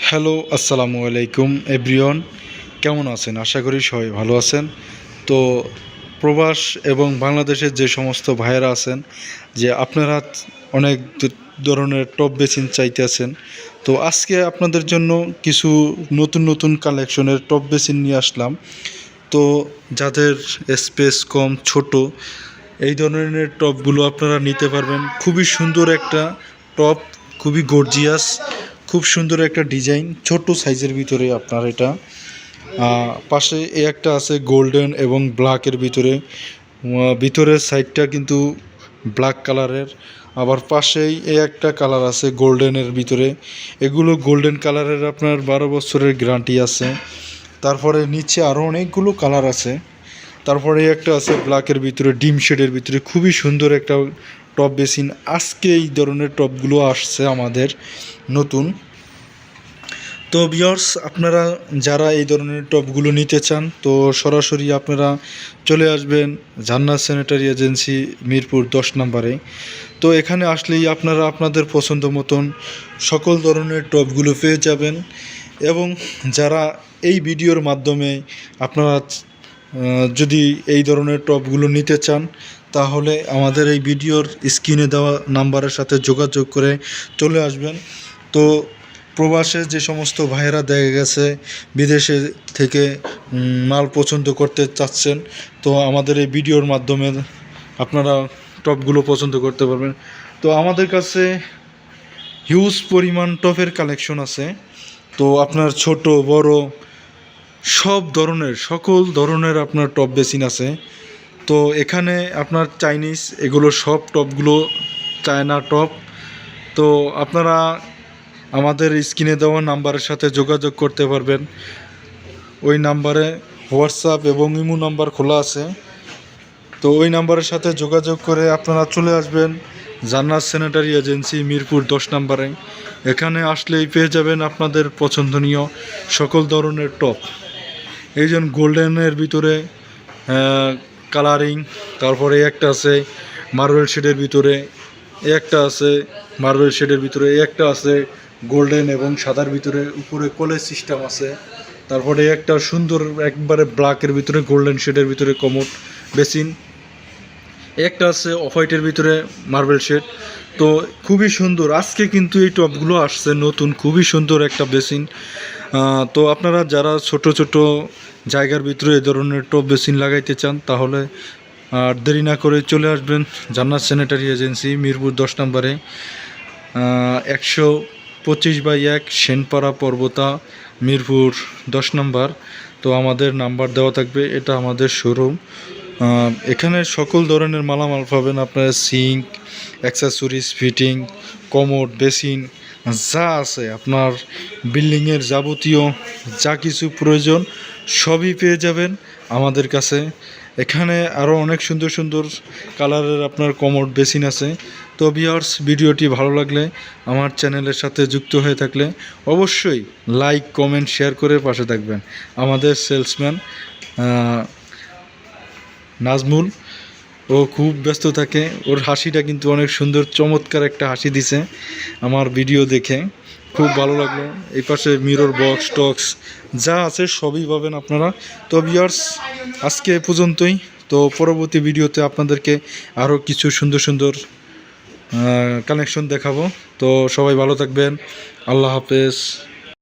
Hello, আসসালামু আলাইকুম everyone. কেমন আছেন? আশা করি সবাই ভালো আছেন। তো প্রবাস এবং বাংলাদেশের যে সমস্ত ভাইয়েরা আছেন, যে আপনারা অনেক ধরনের টপ বেসিন চাইতেছেন, তো আজকে আপনাদের জন্য কিছু নতুন নতুন কালেকশনের টপ বেসিন নিয়ে আসলাম। তো যাদের স্পেস কম, ছোট, এই ধরনের টপগুলো আপনারা নিতে পারবেন। খুবই সুন্দর একটা টপ, খুবই গর্জিয়াস, খুব সুন্দর একটা ডিজাইন, ছোট সাইজের ভিতরে আপনার এটা। পাশে একটা আছে গোল্ডেন এবং ব্ল্যাকের ভিতরে, ভিতরের সাইডটা কিন্তু ব্ল্যাক কালারের। আবার পাশেই একটা কালার আছে গোল্ডেনের ভিতরে। এগুলো গোল্ডেন কালারের, আপনার 12 বছরের গ্যারান্টি আছে। তারপরে নিচে আরও অনেকগুলো কালার আছে। তারপরে একটা আছে ব্ল্যাকের ভিতরে, ডিম শেডের ভিতরে, খুবই সুন্দর একটা টপ বেসিন। আজকে এই ধরনের টপগুলো আসছে আমাদের নতুন। তো ভিউয়ার্স, আপনারা যারা এই ধরনের টপগুলো নিতে চান, তো সরাসরি আপনারা চলে আসবেন জান্নাত স্যানিটারি এজেন্সি, মিরপুর 10 নম্বরে। তো এখানে আসলেই আপনারা আপনাদের পছন্দ মতন সকল ধরনের টপগুলো পেয়ে যাবেন। এবং যারা এই ভিডিওর মাধ্যমে আপনারা যদি এই ধরনের টপগুলো নিতে চান, তাহলে আমাদের এই ভিডিওর স্ক্রিনে দেওয়া নাম্বারের সাথে যোগাযোগ করে চলে আসবেন। তো প্রবাসে যে সমস্ত ভাইয়েরা দেখা গেছে বিদেশে থেকে মাল পছন্দ করতে চাচ্ছেন, তো আমাদের এই ভিডিওর মাধ্যমে আপনারা টপগুলো পছন্দ করতে পারবেন। তো আমাদের কাছে হিউজ পরিমাণ টপের কালেকশন আছে। তো আপনার ছোট বড় সব ধরনের, সকল ধরনের আপনার টপ বেসিন আছে। তো এখানে আপনার চাইনিজ, এগুলো সব টপগুলো চায়না টপ। তো আপনারা আমাদের স্ক্রিনে দেওয়া নাম্বারের সাথে যোগাযোগ করতে পারবেন। ওই নাম্বারে হোয়াটসঅ্যাপ এবং ইমো নাম্বার খোলা আছে। তো ওই নাম্বারের সাথে যোগাযোগ করে আপনারা চলে আসবেন জান্নাত স্যানিটারি এজেন্সি, মিরপুর 10 নম্বরে। এখানে আসলেই পেয়ে যাবেন আপনাদের পছন্দনীয় সকল ধরনের টপ। এই যে গোল্ডেনের ভিতরে কালারিং, তারপরে একটা আছে মার্বেল শেডের ভিতরে, একটা আছে মার্বেল শেডের ভিতরে, একটা আছে গোল্ডেন এবং সাদার ভিতরে, উপরে কলেজ সিস্টেম আছে। তারপরে একটা সুন্দর একবারে ব্ল্যাকের ভিতরে গোল্ডেন শেডের ভিতরে কমোড বেসিন, একটা আছে অফ হোয়াইটের ভিতরে মার্বেল শেড। তো খুবই সুন্দর, আজকে কিন্তু এই টপগুলো আসছে নতুন, খুবই সুন্দর একটা বেসিন। তো আপনারা যারা ছোট ছোট জায়গার ভিতরে এই ধরনের টপ বেসিন লাগাইতে চান, তাহলে আর দেরি না করে চলে আসবেন জান্নাত স্যানিটারি এজেন্সি, মিরপুর 10 নম্বরে, 125/1 সেনপাড়া পর্বতা, মিরপুর 10 নম্বর। তো আমাদের নাম্বার দেওয়া থাকবে, এটা আমাদের শোরুম। এখানে সকল ধরনের মালামাল পাবেন আপনার, sink, accessories, fitting, commode, basin, যা আছে আপনার বিল্ডিংয়ের যাবতীয় যা কিছু প্রয়োজন সবই পেয়ে যাবেন আমাদের কাছে। এখানে আরও অনেক সুন্দর সুন্দর কালারের আপনার কমোড বেসিন আছে। তো ভিউয়ার্স, ভিডিওটি ভালো লাগলে, আমার চ্যানেলের সাথে যুক্ত হয়ে থাকলে অবশ্যই লাইক, কমেন্ট, শেয়ার করে পাশে থাকবেন। আমাদের সেলসম্যান নাজমুল, ও খুব ব্যস্ত থাকে, ওর হাসিটা কিন্তু অনেক সুন্দর, চমৎকার একটা হাসি দিছে আমার ভিডিও দেখে, খুব ভালো লাগলো। এই পাশে মিরর বক্স টক্স যা আছে সবই পাবেন আপনারা। তো ভিউয়ার্স, আজকে এ পর্যন্তই। তো পরবর্তী ভিডিওতে আপনাদেরকে আরও কিছু সুন্দর সুন্দর কালেকশন দেখাবো। তো সবাই ভালো থাকবেন, আল্লাহ হাফেজ।